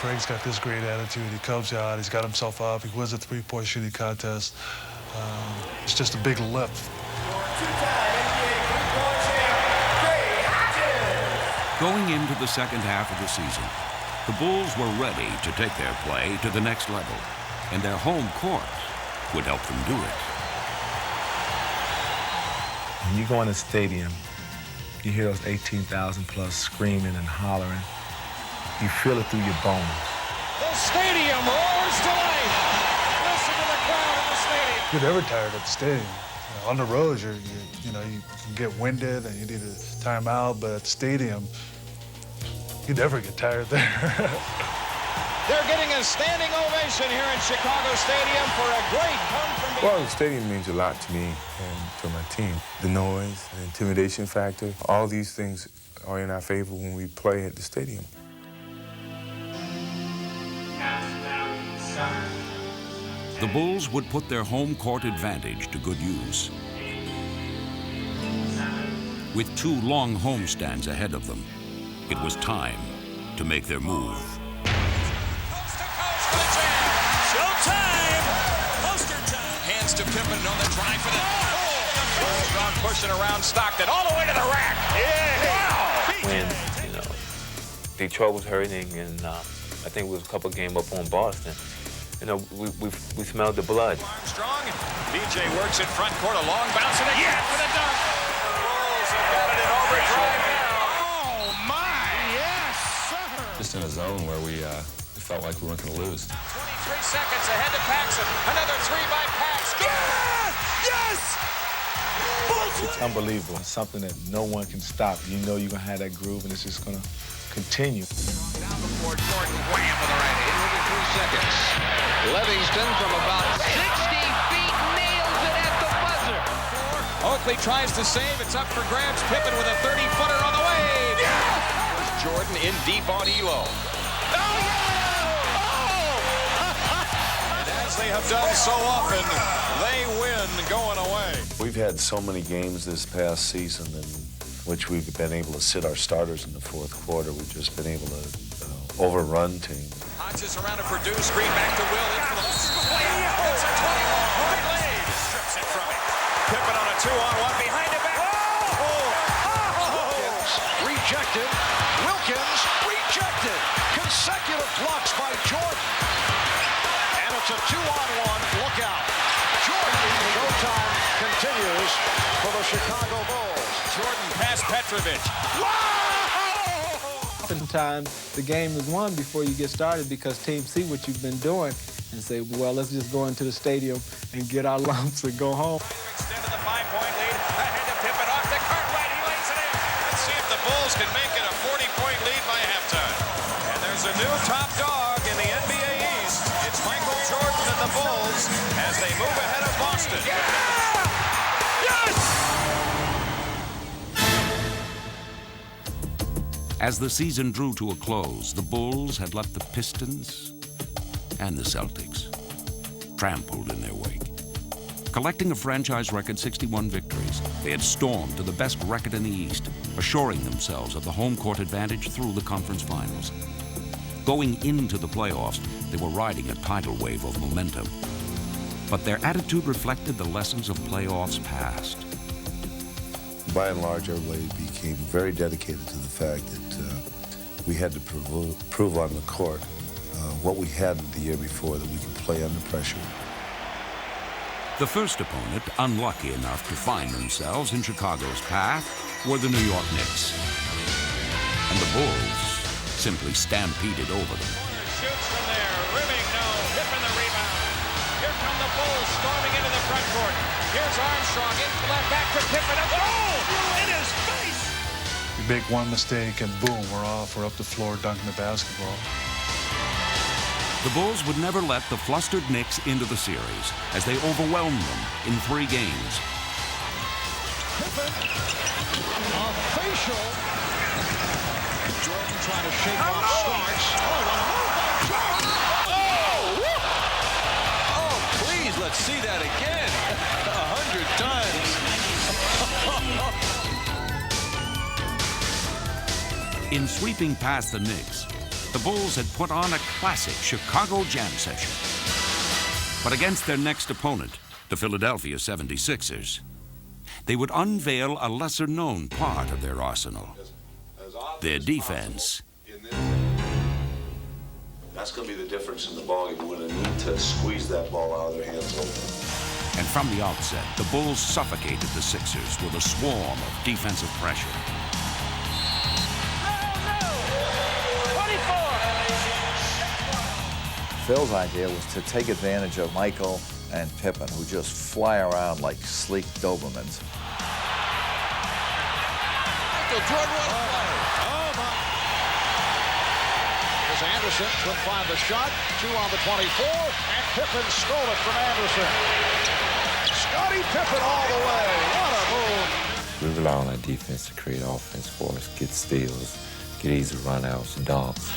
Craig's got this great attitude. He comes out, he's got himself up, he wins a three-point shooting contest. It's just a big lift. Going into the second half of the season, the Bulls were ready to take their play to the next level, and their home court would help them do it. When you go in a stadium, you hear those 18,000 plus screaming and hollering. You feel it through your bones. The stadium roars to life. Listen to the crowd in the stadium. You're never tired at the stadium. You know, on the road, you can get winded and you need to time out, but at the stadium, you never get tired there. They're getting a standing ovation here in Chicago Stadium for a great come from behind. Well, the stadium means a lot to me and to my team. The noise, the intimidation factor, all these things are in our favor when we play at the stadium. The Bulls would put their home court advantage to good use. With 2 long homestands ahead of them, it was time to make their move. Coast to coast for the jam. Showtime. Poster time. Hands to Pippen on the drive for the... Strong pushing around Stockton all the way to the rack. Yeah. Wow. When, Detroit was hurting, and I think it was a couple games up on Boston. We smelled the blood. Armstrong. DJ works in front court. A long bounce and again for the dunk. Bulls have got it in overdrive now. Oh, my. Yes, sir. Just in a zone where we felt like we weren't going to lose. 23 seconds ahead to Paxson. Another 3 by Pax. Yes! Yes! It's unbelievable. It's something that no one can stop. You know you're going to have that groove, and it's just going to continue. Down before Jordan. Wham with the right hand. Within 3 seconds. Livingston from about 60 feet nails it at the buzzer. Oakley tries to save. It's up for grabs. Pippen with a 30-footer on the way. Yeah! Jordan in deep on Elo. Oh, yeah! Oh! And as they have done so often, they win going away. We've had so many games this past season in which we've been able to sit our starters in the fourth quarter. We've just been able to overrun teams. Hodges around to Purdue, screen back to Will. In for the it's a 21-point lead. Strips it from him. Pippen on a 2-on-1 behind it back. Wilkins rejected. Wilkins rejected. Consecutive blocks by Jordan. And it's a 2-on-1. Look out. Jordan. Showtime continues for the Chicago Bulls. Jordan past Petrovic. Oftentimes, the game is won before you get started because teams see what you've been doing and say, well, let's just go into the stadium and get our lumps and go home. Extended the 5-point lead. Ahead to Pippen off to Cartwright. He lays it in. Let's see if the Bulls can make it a 40-point lead by halftime. And there's a new top dog in the NBA East. It's Michael Jordan and the Bulls as they move ahead of Boston. Yeah! Yes! As the season drew to a close, the Bulls had left the Pistons and the Celtics trampled in their wake. Collecting a franchise record 61 victories, they had stormed to the best record in the East, assuring themselves of the home court advantage through the conference finals. Going into the playoffs, they were riding a tidal wave of momentum. But their attitude reflected the lessons of playoffs past. By and large, everybody became very dedicated to the fact that we had to prove on the court what we had the year before, that we could play under pressure. The first opponent, unlucky enough to find themselves in Chicago's path, were the New York Knicks. And the Bulls simply stampeded over them. Shoots from there. Rimming, no. Pippen the rebound. Here come the Bulls storming into the front court. Here's Armstrong in left back to Pippen. Oh! In his face! You make one mistake and boom, we're off. We're up the floor dunking the basketball. The Bulls would never let the flustered Knicks into the series as they overwhelmed them in 3 games. Pippen, a facial. Jordan trying to shake off Starks. Oh, a move by Jordan. Oh, please, let's see that again. 100 times. In sweeping past the Knicks, the Bulls had put on a classic Chicago jam session. But against their next opponent, the Philadelphia 76ers, they would unveil a lesser-known part of their arsenal, their defense. That's going to be the difference in the ballgame. We're going to need to squeeze that ball out of their hands open. And from the outset, the Bulls suffocated the Sixers with a swarm of defensive pressure. Phil's idea was to take advantage of Michael and Pippen, who just fly around like sleek Dobermans. Here's Anderson, couldn't find the shot. 2 on the 24, and Pippen stole it from Anderson. Scottie Pippen all the way. What a move. We rely on our defense to create offense for us, get steals, get easy runouts, dunks.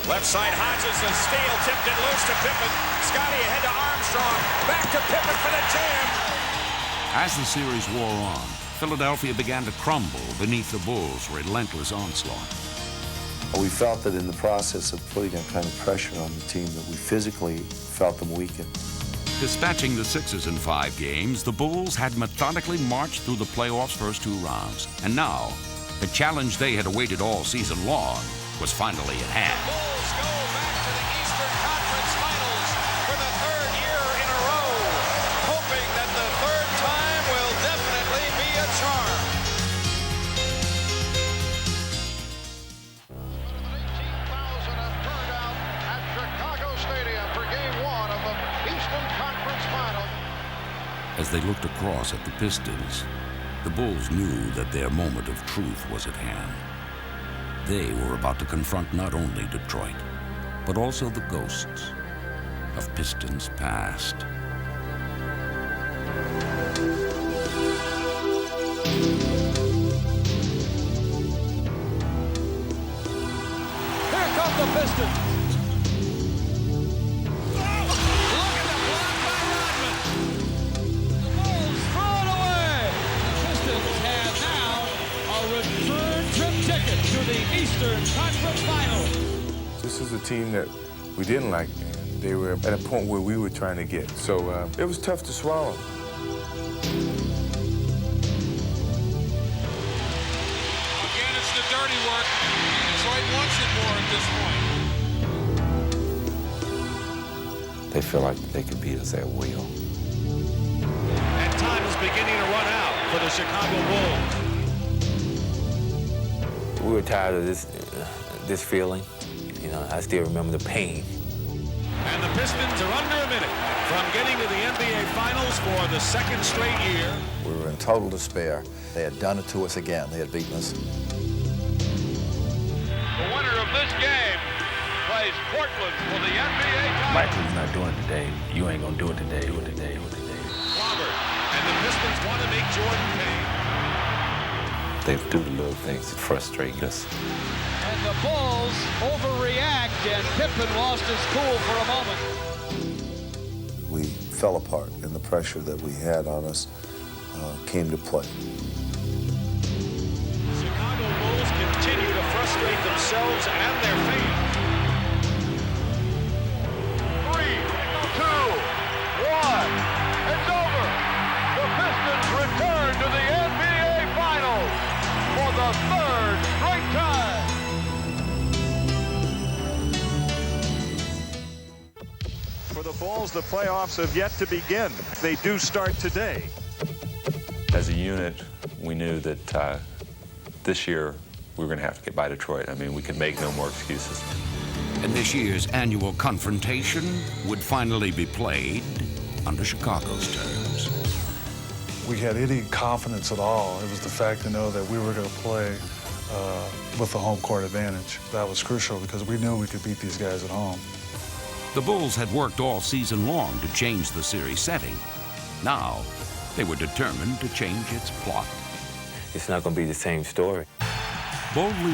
Left side, Hodges, a steal, tipped it loose to Pippen. Scottie ahead to Armstrong. Back to Pippen for the jam. As the series wore on, Philadelphia began to crumble beneath the Bulls' relentless onslaught. We felt that in the process of putting that kind of pressure on the team that we physically felt them weaken. Dispatching the Sixers in 5 games, the Bulls had methodically marched through the playoffs' first 2 rounds. And now, the challenge they had awaited all season long was finally at hand. The Bulls go back to the Eastern Conference Finals for the 3rd year in a row, hoping that the 3rd time will definitely be a charm. 18,000 have turned out at Chicago Stadium for Game 1 of the Eastern Conference Final. As they looked across at the Pistons, the Bulls knew that their moment of truth was at hand. They were about to confront not only Detroit, but also the ghosts of Pistons past. Here come the Pistons. Look at the block by Rodman. The Bulls throw it away. The Pistons have now a return trip ticket to the Eastern Conference Final. This is a team that we didn't like, and they were at a point where we were trying to get. So it was tough to swallow. Again, it's the dirty work. Detroit wants it more at this point. They feel like they can beat us at will. And time is beginning to run out for the Chicago Bulls. We were tired of this feeling. You know, I still remember the pain. And the Pistons are under a minute from getting to the NBA Finals for the 2nd straight year. We were in total despair. They had done it to us again. They had beaten us. The winner of this game plays Portland for the NBA title. Michael's not doing it today. You ain't gonna do it today. Do it today. Do it today. Robert, and the Pistons want to make Jordan pay. They do the little things that frustrate us. And the Bulls overreact, and Pippen lost his cool for a moment. We fell apart, and the pressure that we had on us came to play. Chicago Bulls continue to frustrate themselves and their fans. 3, 2, 1, it's over. The Pistons return to the NBA Finals for the 3rd straight time. For the Bulls, the playoffs have yet to begin. They do start today. As a unit, we knew that this year we were going to have to get by Detroit. I mean, we could make no more excuses. And this year's annual confrontation would finally be played under Chicago's terms. We had any confidence at all. It was the fact to know that we were going to play with the home court advantage. That was crucial because we knew we could beat these guys at home. The Bulls had worked all season long to change the series setting. Now, they were determined to change its plot. It's not going to be the same story. Boldly